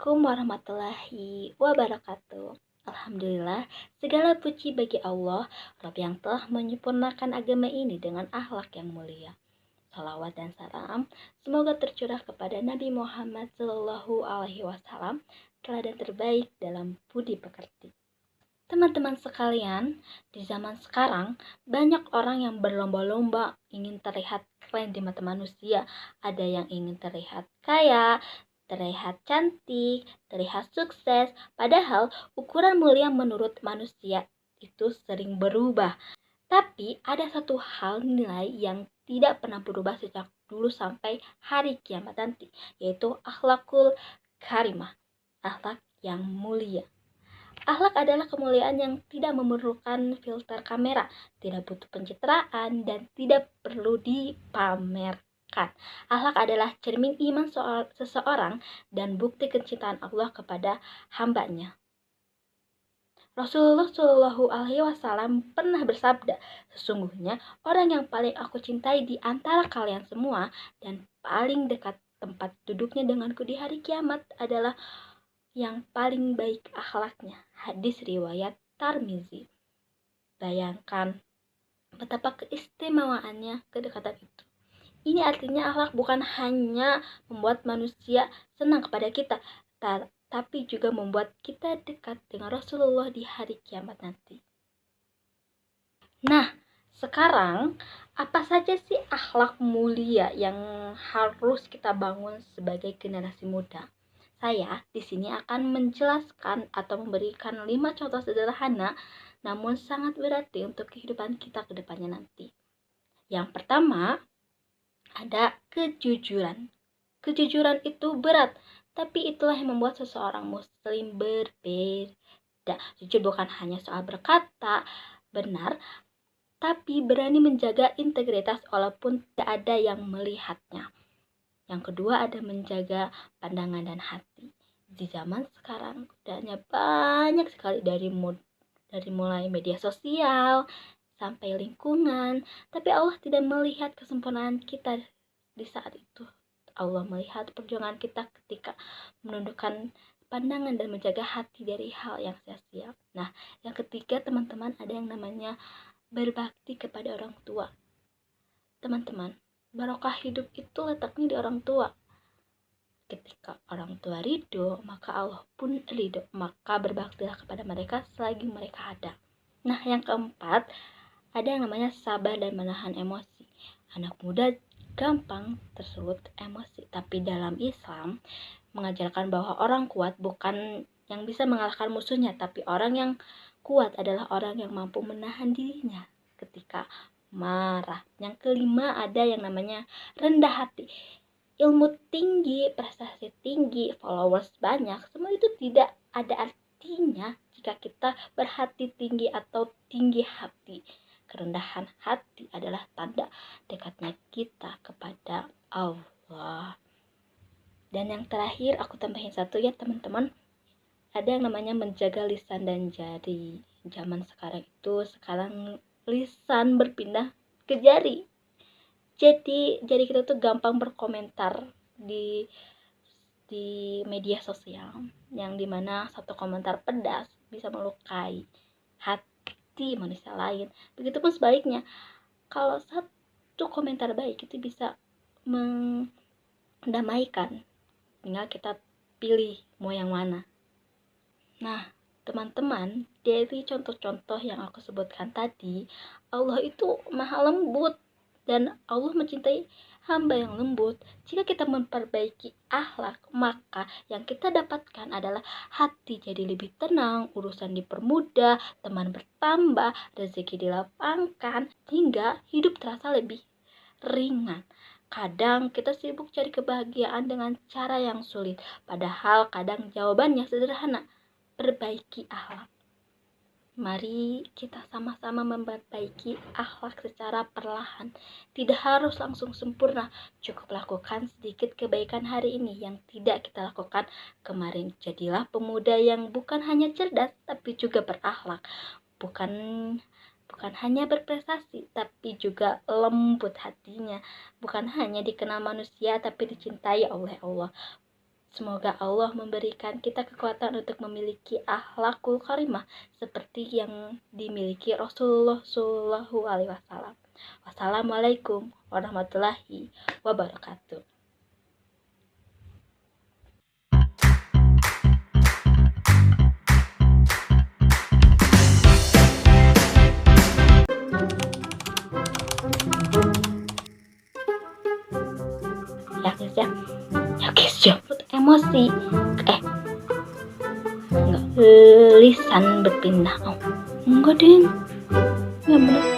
Assalamualaikum warahmatullahi wabarakatuh. Alhamdulillah, segala puji bagi Allah, Rabb yang telah menyempurnakan agama ini dengan akhlak yang mulia. Salawat dan salam semoga tercurah kepada Nabi Muhammad SAW, teladan terbaik dalam budi pekerti. Teman-teman sekalian, di zaman sekarang banyak orang yang berlomba-lomba ingin terlihat keren di mata manusia. Ada yang ingin terlihat kaya, terlihat cantik, terlihat sukses. Padahal ukuran mulia menurut manusia itu sering berubah. Tapi ada satu hal nilai yang tidak pernah berubah sejak dulu sampai hari kiamat nanti, yaitu akhlakul karimah, akhlak yang mulia. Akhlak adalah kemuliaan yang tidak memerlukan filter kamera, tidak butuh pencitraan, dan tidak perlu dipamerkan. Akhlak adalah cermin iman seseorang dan bukti kecintaan Allah kepada hambanya. Rasulullah Shallallahu Alaihi Wasallam pernah bersabda, sesungguhnya orang yang paling aku cintai di antara kalian semua dan paling dekat tempat duduknya denganku di hari kiamat adalah yang paling baik akhlaknya. Hadis riwayat Tirmizi. Bayangkan betapa keistimewaannya kedekatan itu. Ini artinya akhlak bukan hanya membuat manusia senang kepada kita, tapi juga membuat kita dekat dengan Rasulullah di hari kiamat nanti. Nah, sekarang apa saja sih akhlak mulia yang harus kita bangun sebagai generasi muda? Saya di sini akan menjelaskan atau memberikan 5 contoh sederhana namun sangat berarti untuk kehidupan kita ke depannya nanti. Yang pertama, ada kejujuran. Kejujuran itu berat, tapi itulah yang membuat seseorang muslim berbeda. Jujur bukan hanya soal berkata benar, tapi berani menjaga integritas walaupun tidak ada yang melihatnya. Yang kedua ada menjaga pandangan dan hati. Di zaman sekarang udahnya banyak sekali dari mulai media sosial sampai lingkungan, tapi Allah tidak melihat kesempurnaan kita di saat itu. Allah melihat perjuangan kita ketika menundukkan pandangan dan menjaga hati dari hal yang sia-sia. Nah, yang ketiga teman-teman ada yang namanya berbakti kepada orang tua. Teman-teman, barokah hidup itu letaknya di orang tua. Ketika orang tua ridho, maka Allah pun ridho. Maka berbaktilah kepada mereka selagi mereka ada. Nah, yang keempat, ada yang namanya sabar dan menahan emosi. Anak muda gampang tersulut emosi, tapi dalam Islam mengajarkan bahwa orang kuat bukan yang bisa mengalahkan musuhnya, tapi orang yang kuat adalah orang yang mampu menahan dirinya ketika marah. Yang kelima ada yang namanya rendah hati. Ilmu tinggi, prestasi tinggi, followers banyak, semua itu tidak ada artinya jika kita berhati tinggi atau tinggi hati. Kerendahan hati adalah tanda dekatnya kita kepada Allah. Dan yang terakhir aku tambahin satu ya teman-teman, ada yang namanya menjaga lisan dan jari. Zaman sekarang itu lisan berpindah ke jari. Jadi jari kita tuh gampang berkomentar di media sosial, yang dimana satu komentar pedas bisa melukai hati manusia lain. Begitupun sebaliknya, kalau satu komentar baik itu bisa mendamaikan. Tinggal kita pilih mau yang mana. Nah, teman-teman, dari contoh-contoh yang aku sebutkan tadi, Allah itu maha lembut dan Allah mencintai hamba yang lembut. Jika kita memperbaiki akhlak, maka yang kita dapatkan adalah hati jadi lebih tenang, urusan dipermudah, teman bertambah, rezeki dilapangkan, hingga hidup terasa lebih ringan. Kadang kita sibuk cari kebahagiaan dengan cara yang sulit, padahal kadang jawabannya sederhana, perbaiki akhlak. Mari kita sama-sama memperbaiki akhlak secara perlahan. Tidak harus langsung sempurna, cukup lakukan sedikit kebaikan hari ini yang tidak kita lakukan kemarin. Jadilah pemuda yang bukan hanya cerdas, tapi juga berakhlak. Bukan hanya berprestasi, tapi juga lembut hatinya. Bukan hanya dikenal manusia, tapi dicintai oleh Allah. Semoga Allah memberikan kita kekuatan untuk memiliki akhlakul karimah seperti yang dimiliki Rasulullah Shallallahu Alaihi Wasallam. Wassalamualaikum warahmatullahi wabarakatuh. Ya guys ya, emosi enggak lisan berpindah enggak ding ya bener